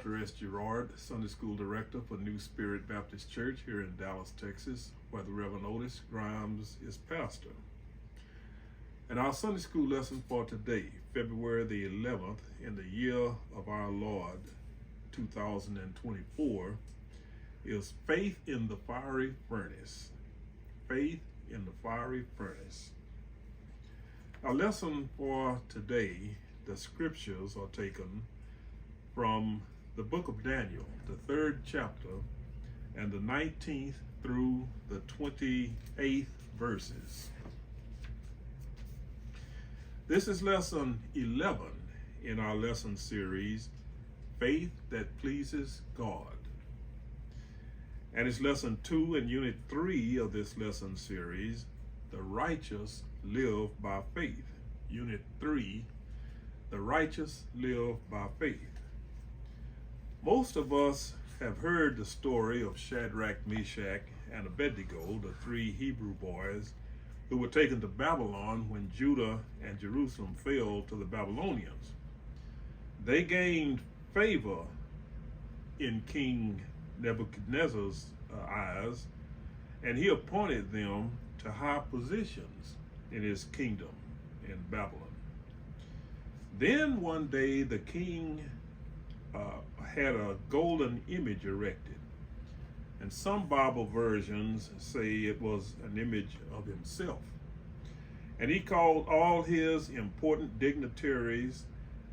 Dr. S. Gerard, Sunday School Director for New Spirit Baptist Church here in Dallas, Texas, where the Reverend Otis Grimes is pastor. And our Sunday School lesson for today, February the 11th, in the year of our Lord, 2024, is Faith in the Fiery Furnace. Faith in the Fiery Furnace. Our lesson for today, the scriptures are taken from the book of Daniel, the 3rd chapter, and the 19th through the 28th verses. This is lesson 11 in our lesson series, Faith That Pleases God. And it's lesson 2 in unit 3 of this lesson series, The Righteous Live by Faith. Unit 3, The Righteous Live by Faith. Most of us have heard the story of Shadrach, Meshach, and Abednego, the 3 Hebrew boys who were taken to Babylon when Judah and Jerusalem fell to the Babylonians. They gained favor in King Nebuchadnezzar's eyes, and he appointed them to high positions in his kingdom in Babylon. Then one day the king had a golden image erected, and some Bible versions say it was an image of himself. And he called all his important dignitaries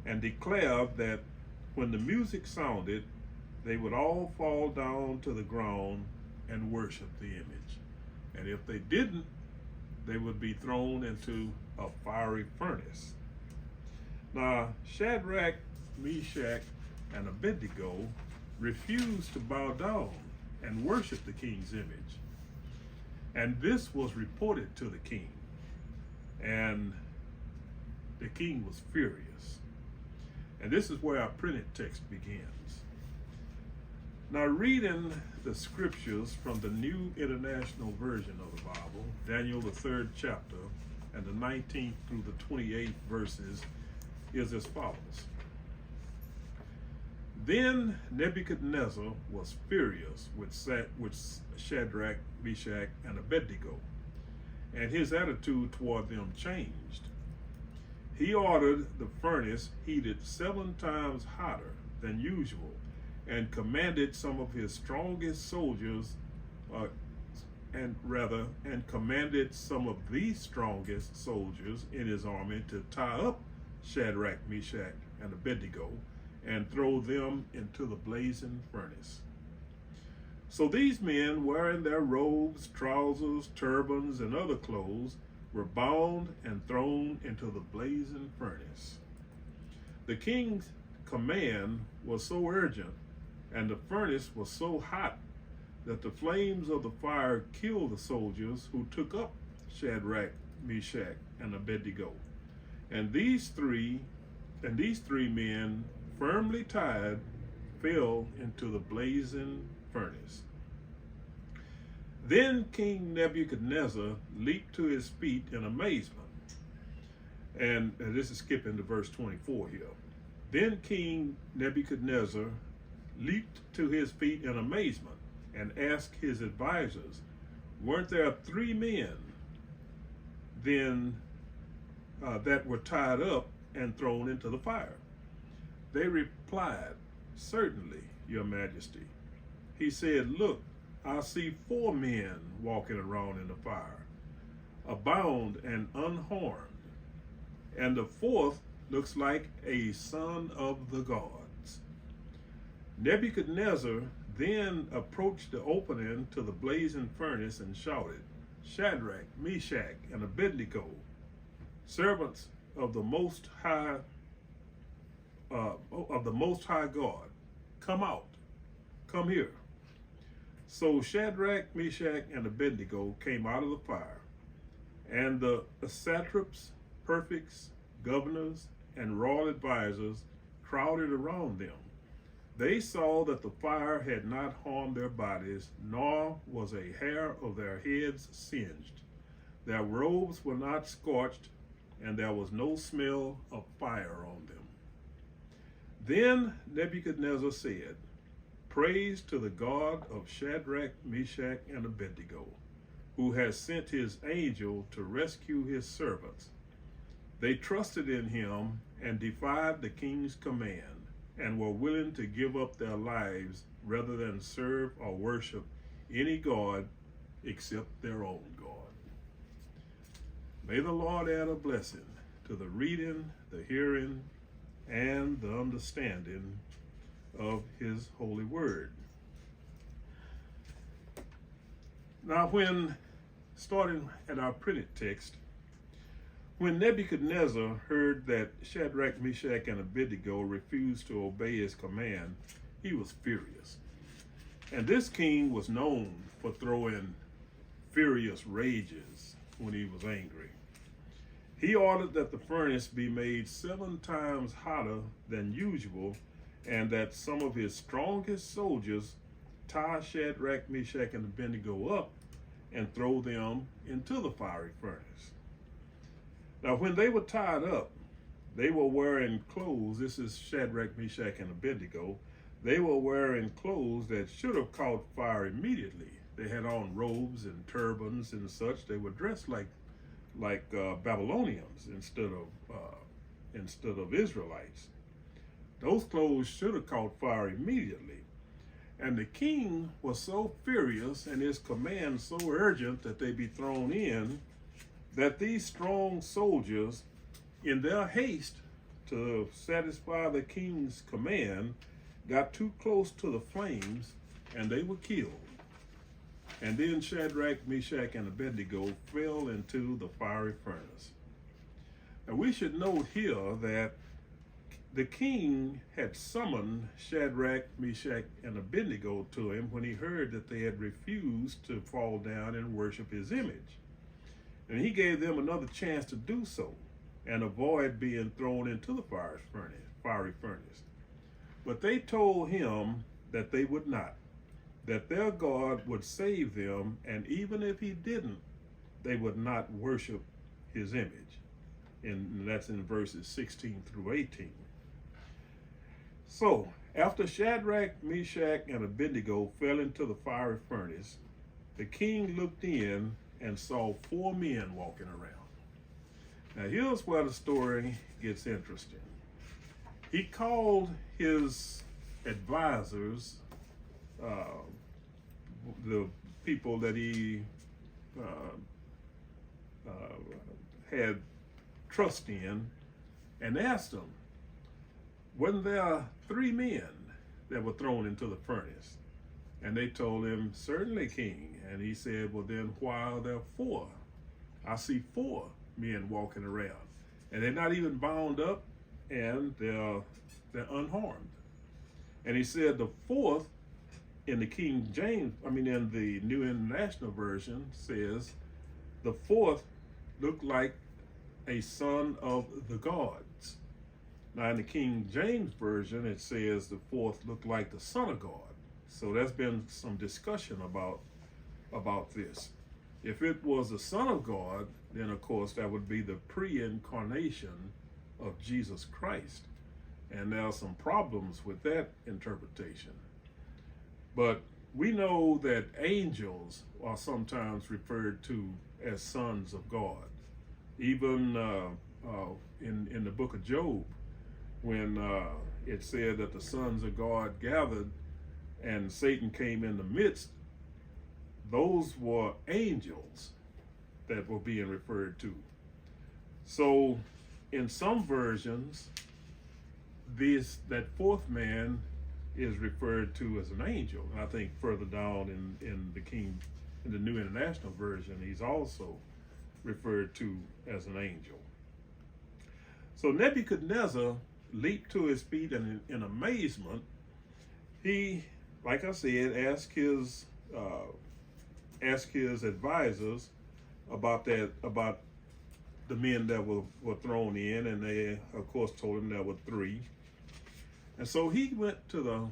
and declared that when the music sounded, they would all fall down to the ground and worship the image. And if they didn't, they would be thrown into a fiery furnace. Now, Shadrach, Meshach, and Abednego refused to bow down and worship the king's image. And this was reported to the king. And the king was furious. And this is where our printed text begins. Now, reading the scriptures from the New International Version of the Bible, Daniel, the 3rd chapter, and the 19th through the 28th verses, is as follows. Then Nebuchadnezzar was furious with Shadrach, Meshach, and Abednego, and his attitude toward them changed. He ordered the furnace heated 7 times hotter than usual, and commanded some of his strongest soldiers, commanded some of the strongest soldiers in his army to tie up Shadrach, Meshach, and Abednego, and throw them into the blazing furnace. So these men, wearing their robes, trousers, turbans, and other clothes, were bound and thrown into the blazing furnace. The king's command was so urgent, and the furnace was so hot, that the flames of the fire killed the soldiers who took up Shadrach, Meshach, and Abednego. And these three men, firmly tied, fell into the blazing furnace. Then King Nebuchadnezzar leaped to his feet in amazement. And this is skipping to verse 24 here. Then King Nebuchadnezzar leaped to his feet in amazement and asked his advisors, weren't there 3 men then that were tied up and thrown into the fire? They replied, certainly, your majesty. He said, look, I see 4 men walking around in the fire, bound and unharmed, and the 4th looks like a son of the gods. Nebuchadnezzar then approached the opening to the blazing furnace and shouted, Shadrach, Meshach, and Abednego, servants of the Most High God, come out, come here. So Shadrach, Meshach, and Abednego came out of the fire, and the satraps, prefects, governors, and royal advisors crowded around them. They saw that the fire had not harmed their bodies, nor was a hair of their heads singed. Their robes were not scorched, and there was no smell of fire on them. Then Nebuchadnezzar said, Praise to the God of Shadrach, Meshach, and Abednego, who has sent his angel to rescue his servants. They trusted in him and defied the king's command, and were willing to give up their lives rather than serve or worship any god except their own God. May the Lord add a blessing to the reading, the hearing, and the understanding of his holy word. Now, when starting at our printed text, when Nebuchadnezzar heard that Shadrach, Meshach, and Abednego refused to obey his command, he was furious. And this king was known for throwing furious rages when he was angry. He ordered that the furnace be made 7 times hotter than usual, and that some of his strongest soldiers tie Shadrach, Meshach, and Abednego up and throw them into the fiery furnace. Now, when they were tied up, they were wearing clothes. This is Shadrach, Meshach, and Abednego. They were wearing clothes that should have caught fire immediately. They had on robes and turbans and such. They were dressed like Babylonians instead of Israelites. Those clothes should have caught fire immediately. And the king was so furious and his command so urgent that they be thrown in, that these strong soldiers, in their haste to satisfy the king's command, got too close to the flames and they were killed. And then Shadrach, Meshach, and Abednego fell into the fiery furnace. And we should note here that the king had summoned Shadrach, Meshach, and Abednego to him when he heard that they had refused to fall down and worship his image. And he gave them another chance to do so and avoid being thrown into the fiery furnace. But they told him that they would not, that their God would save them, and even if he didn't, they would not worship his image. And that's in verses 16 through 18. So, after Shadrach, Meshach, and Abednego fell into the fiery furnace, the king looked in and saw 4 men walking around. Now, here's where the story gets interesting. He called his advisors, the people that he had trust in, and asked them, wasn't there 3 men that were thrown into the furnace? And they told him, certainly, king. And he said, well, then why are there 4? I see 4 men walking around, and they're not even bound up, and they're unharmed. And he said the 4th, in the King James, in the New International Version, says the 4th looked like a son of the gods. Now, in the King James Version, it says the 4th looked like the Son of God. So there's been some discussion about this. If it was the Son of God, then of course that would be the pre-incarnation of Jesus Christ. And there are some problems with that interpretation. But we know that angels are sometimes referred to as sons of God. Even in the book of Job, when it said that the sons of God gathered and Satan came in the midst, those were angels that were being referred to. So in some versions, that 4th man is referred to as an angel. And I think further down in the New International Version, he's also referred to as an angel. So Nebuchadnezzar leaped to his feet, and in amazement, he, like I said, asked his advisors about the men that were thrown in, and they of course told him there were 3. And so he went to the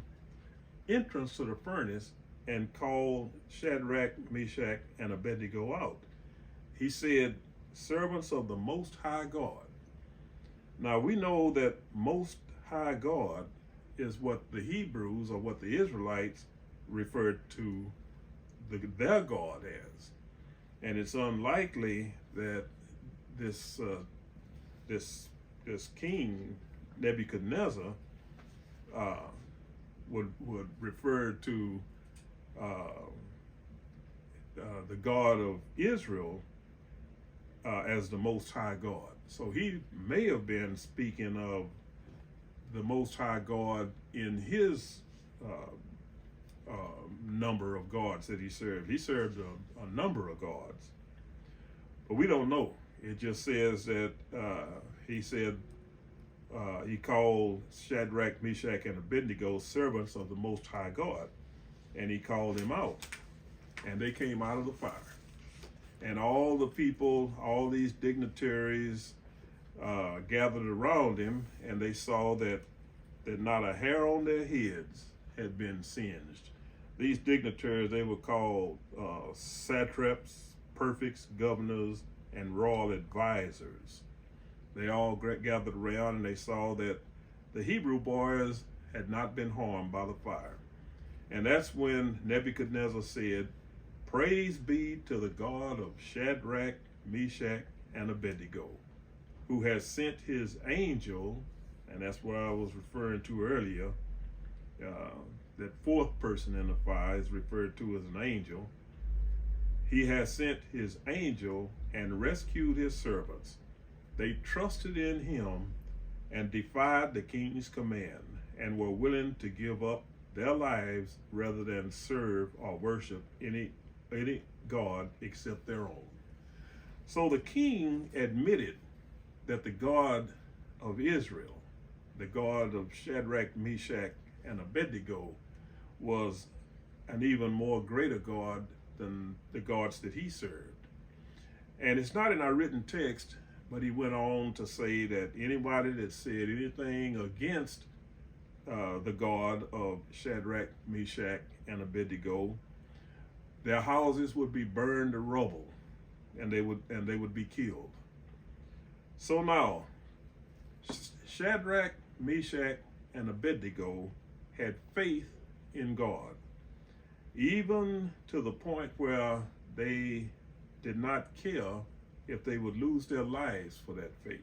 entrance to the furnace and called Shadrach, Meshach, and Abednego out. He said, servants of the Most High God. Now we know that Most High God is what the Hebrews or what the Israelites referred to their God as. And it's unlikely that this king Nebuchadnezzar would refer to the God of Israel as the Most High God. So he may have been speaking of the Most High God in his number of gods that he served. He served a number of gods, but we don't know. It just says that he said he called Shadrach, Meshach, and Abednego servants of the Most High God, and he called them out, and they came out of the fire. And all the people, all these dignitaries gathered around him, and they saw that not a hair on their heads had been singed. These dignitaries, they were called satraps, prefects, governors, and royal advisors. They all gathered around, and they saw that the Hebrew boys had not been harmed by the fire. And that's when Nebuchadnezzar said, "Praise be to the God of Shadrach, Meshach, and Abednego, who has sent his angel," and that's what I was referring to earlier. That fourth person in the fire is referred to as an angel. "He has sent his angel and rescued his servants. They trusted in him and defied the king's command and were willing to give up their lives rather than serve or worship any god except their own." So the king admitted that the God of Israel, the God of Shadrach, Meshach, and Abednego, was an even more greater God than the gods that he served. And it's not in our written text, but he went on to say that anybody that said anything against the God of Shadrach, Meshach, and Abednego, their houses would be burned to rubble, and they would be killed. So now, Shadrach, Meshach, and Abednego had faith in God, even to the point where they did not care if they would lose their lives for that faith.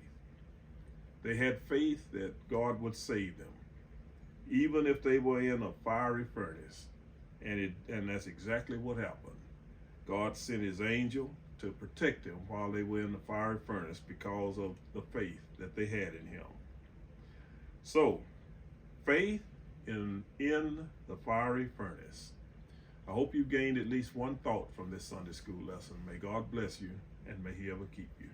They had faith that God would save them, even if they were in a fiery furnace. And that's exactly what happened. God sent his angel to protect them while they were in the fiery furnace because of the faith that they had in him. So, faith in the fiery furnace. I hope you gained at least one thought from this Sunday school lesson. May God bless you, and may he ever keep you.